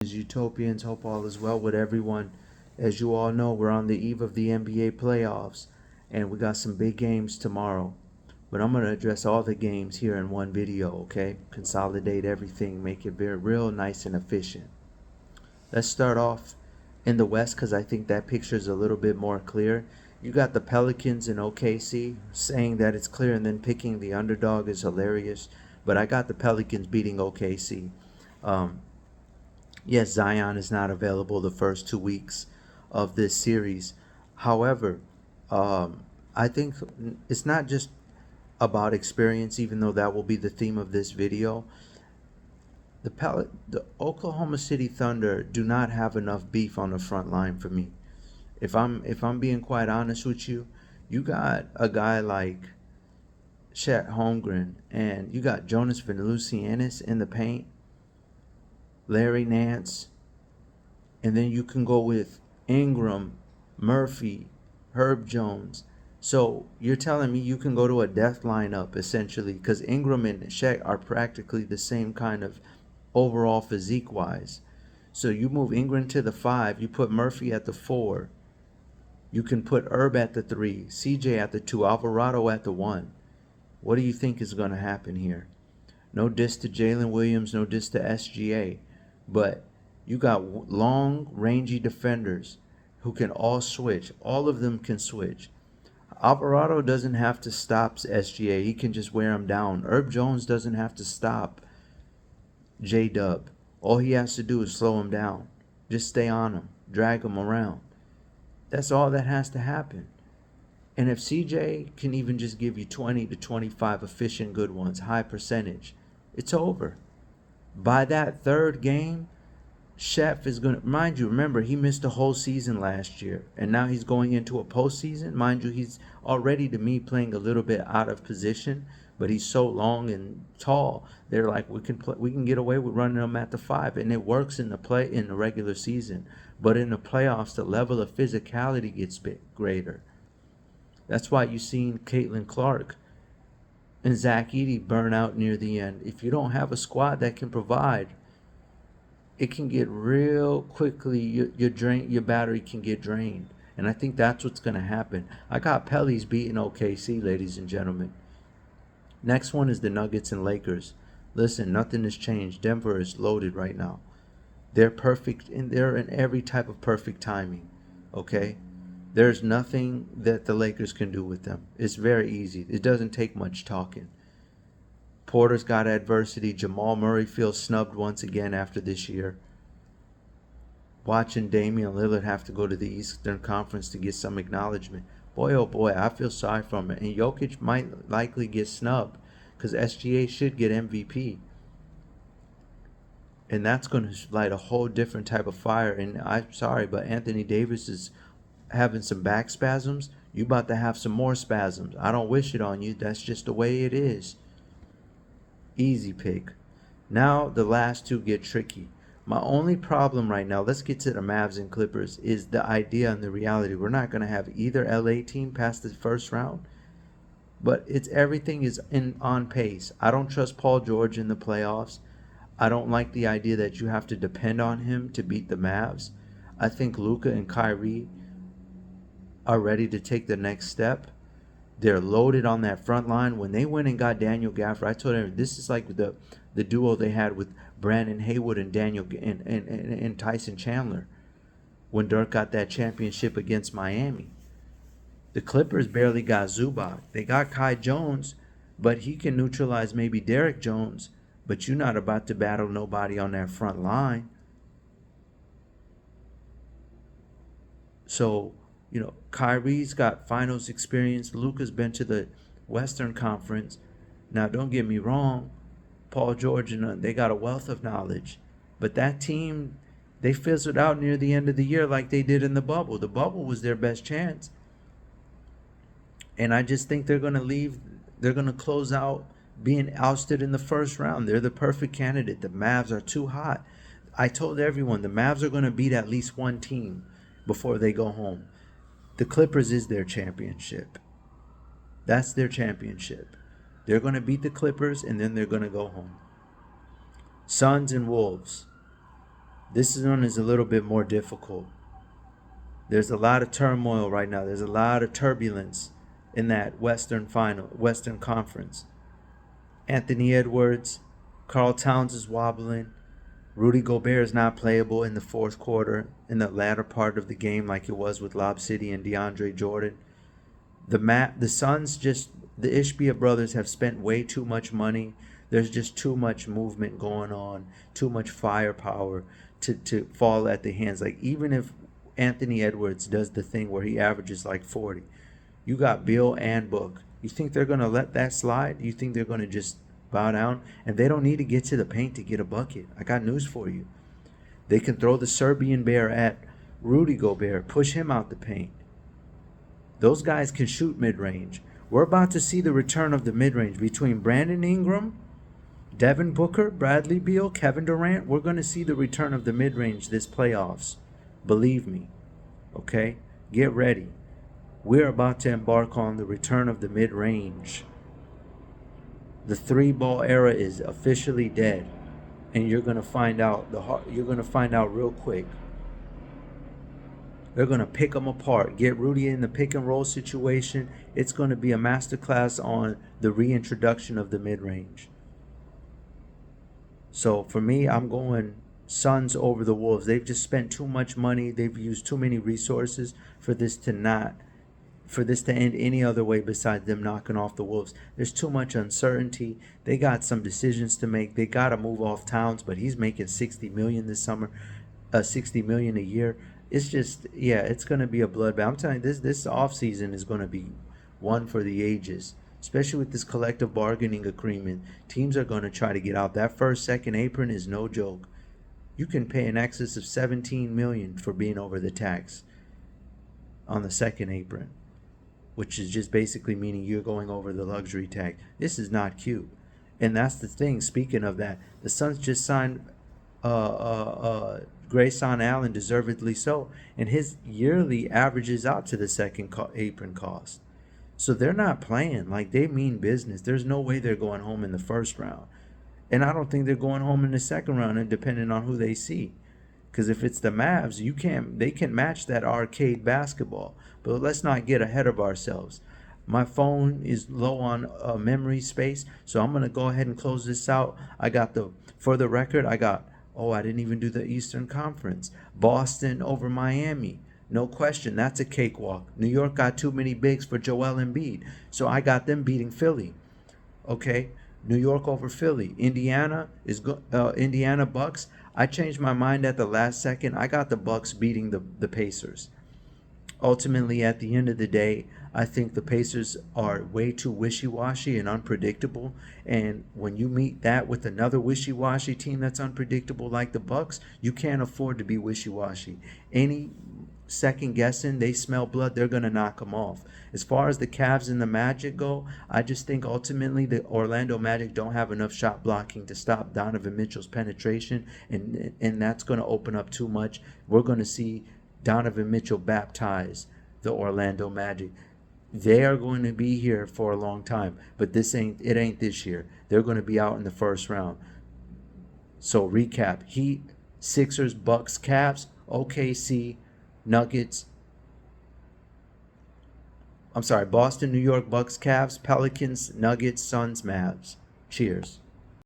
Utopians, hope all is well with everyone. As you all know, we're on the eve of the NBA playoffs, and we got some big games tomorrow. But I'm going to address all the games here in one video, okay? Consolidate everything, make it very real nice and efficient. Let's start off in the West because I think that picture is a little bit more clear. You got the Pelicans and OKC. Saying that it's clear and then picking the underdog is hilarious. But I got the Pelicans beating OKC. Yes, Zion is not available the first 2 weeks of this series. However, I think it's not just about experience, even though that will be the theme of this video. The Oklahoma City Thunder do not have enough beef on the front line for me. If I'm being quite honest with you, you got a guy like Chet Holmgren and you got Jonas Valanciunas in the paint, Larry Nance, and then you can go with Ingram, Murphy, Herb Jones. So you're telling me you can go to a death lineup essentially because Ingram and Shaq are practically the same kind of overall physique wise. So you move Ingram to the 5, you put Murphy at the 4, you can put Herb at the 3, CJ at the 2, Alvarado at the 1. What do you think is going to happen here? No diss to Jalen Williams, no diss to SGA, but you got long, rangy defenders who can all switch. All of them can switch. Alvarado doesn't have to stop SGA. He can just wear him down. Herb Jones doesn't have to stop J-Dub. All he has to do is slow him down. Just stay on him. Drag him around. That's all that has to happen. And if CJ can even just give you 20 to 25 efficient good ones, high percentage, it's over. By that third game, Chef is going to, mind you, remember, he missed a whole season last year, and now he's going into a postseason. Mind you, he's already, to me, playing a little bit out of position, but he's so long and tall. They're like, we can get away with running him at the 5, and it works in the regular season. But in the playoffs, the level of physicality gets greater. That's why you've seen Caitlin Clark and Zach Edey burn out near the end. If you don't have a squad that can provide, it can get real quickly, your battery can get drained. And I think that's what's going to happen. I got Pelly's beating OKC, ladies and gentlemen. Next one is the Nuggets and Lakers. Listen, nothing has changed. Denver is loaded right now. They're perfect, and they're in every type of perfect timing, okay? There's nothing that the Lakers can do with them. It's very easy. It doesn't take much talking. Porter's got adversity. Jamal Murray feels snubbed once again after this year. Watching Damian Lillard have to go to the Eastern Conference to get some acknowledgement. Boy, oh boy, I feel sorry for him. And Jokic might likely get snubbed because SGA should get MVP. And that's going to light a whole different type of fire. And I'm sorry, but Anthony Davis is having some back spasms. You about to have some more spasms. I don't wish it on you. That's just the way it is. Easy pick. Now the last two get tricky. My only problem right now, let's get to the Mavs and Clippers, is the idea and the reality. We're not going to have either LA team past the first round, but everything is on pace. I don't trust Paul George in the playoffs. I don't like the idea that you have to depend on him to beat the Mavs. I think Luka and Kyrie are ready to take the next step. They're loaded on that front line. When they went and got Daniel Gafford, I told them this is like the duo they had with Brandon Haywood and Daniel and Tyson Chandler when Dirk got that championship against Miami. The Clippers barely got Zubac. They got Kai Jones, but he can neutralize maybe Derek Jones, but you're not about to battle nobody on that front line. So, Kyrie's got finals experience. Luka's been to the Western Conference. Now, don't get me wrong. Paul George and they got a wealth of knowledge. But that team, they fizzled out near the end of the year like they did in the bubble. The bubble was their best chance. And I just think they're going to leave. They're going to close out being ousted in the first round. They're the perfect candidate. The Mavs are too hot. I told everyone the Mavs are going to beat at least one team before they go home. The Clippers is their championship. That's their championship. They're going to beat the Clippers, and then they're going to go home. Suns and Wolves. This one is a little bit more difficult. There's a lot of turmoil right now. There's a lot of turbulence in that Western Conference. Anthony Edwards, Carl Towns is wobbling. Rudy Gobert is not playable in the fourth quarter, in the latter part of the game, like it was with Lob City and DeAndre Jordan. The Suns just the Ishbia brothers have spent way too much money. There's just too much movement going on, too much firepower to fall at the hands. Like even if Anthony Edwards does the thing where he averages like 40, you got Bill and Book. You think they're gonna let that slide? You think they're gonna just bow down? And they don't need to get to the paint to get a bucket. I got news for you. They can throw the Serbian bear at Rudy Gobert, push him out the paint. Those guys can shoot mid-range. We're about to see the return of the mid-range between Brandon Ingram, Devin Booker, Bradley Beal, Kevin Durant. We're going to see the return of the mid-range this playoffs. Believe me. Okay? Get ready. We're about to embark on the return of the mid-range. The three-ball era is officially dead, and you're going to find out real quick. They're going to pick them apart, get Rudy in the pick and roll situation. It's going to be a masterclass on the reintroduction of the mid-range. So for me, I'm going Suns over the Wolves. They've just spent too much money. They've used too many resources for this to end any other way besides them knocking off the Wolves. There's too much uncertainty. They got some decisions to make. They got to move off Towns, but he's making $60 million this summer, $60 million a year. It's just, yeah, it's going to be a bloodbath. I'm telling you, this offseason is going to be one for the ages, especially with this collective bargaining agreement. Teams are going to try to get out. That first, second apron is no joke. You can pay in excess of $17 million for being over the tax on the second apron, which is just basically meaning you're going over the luxury tax. This is not cute. And that's the thing. Speaking of that, the Suns just signed Grayson Allen, deservedly so, and his yearly averages out to the second apron cost. So they're not playing. Like, they mean business. There's no way they're going home in the first round. And I don't think they're going home in the second round, and depending on who they see. Because if it's the Mavs, they can match that arcade basketball. But let's not get ahead of ourselves. My phone is low on memory space, so I'm going to go ahead and close this out. For the record, I didn't even do the Eastern Conference. Boston over Miami. No question, that's a cakewalk. New York got too many bigs for Joel Embiid, so I got them beating Philly. Okay, New York over Philly. Indiana Bucks. I changed my mind at the last second. I got the Bucks beating the Pacers. Ultimately, at the end of the day, I think the Pacers are way too wishy-washy and unpredictable. And when you meet that with another wishy-washy team that's unpredictable like the Bucks, you can't afford to be wishy-washy. Any second guessing, they smell blood, they're going to knock them off. As far as the Cavs and the Magic go, I just think ultimately the Orlando Magic don't have enough shot blocking to stop Donovan Mitchell's penetration, and that's going to open up too much. We're going to see Donovan Mitchell baptize the Orlando Magic. They are going to be here for a long time, but it ain't this year. They're going to be out in the first round. So recap: Heat, Sixers, Bucks, Cavs, OKC, Nuggets. Boston, New York, Bucks, Cavs, Pelicans, Nuggets, Suns, Mavs. Cheers.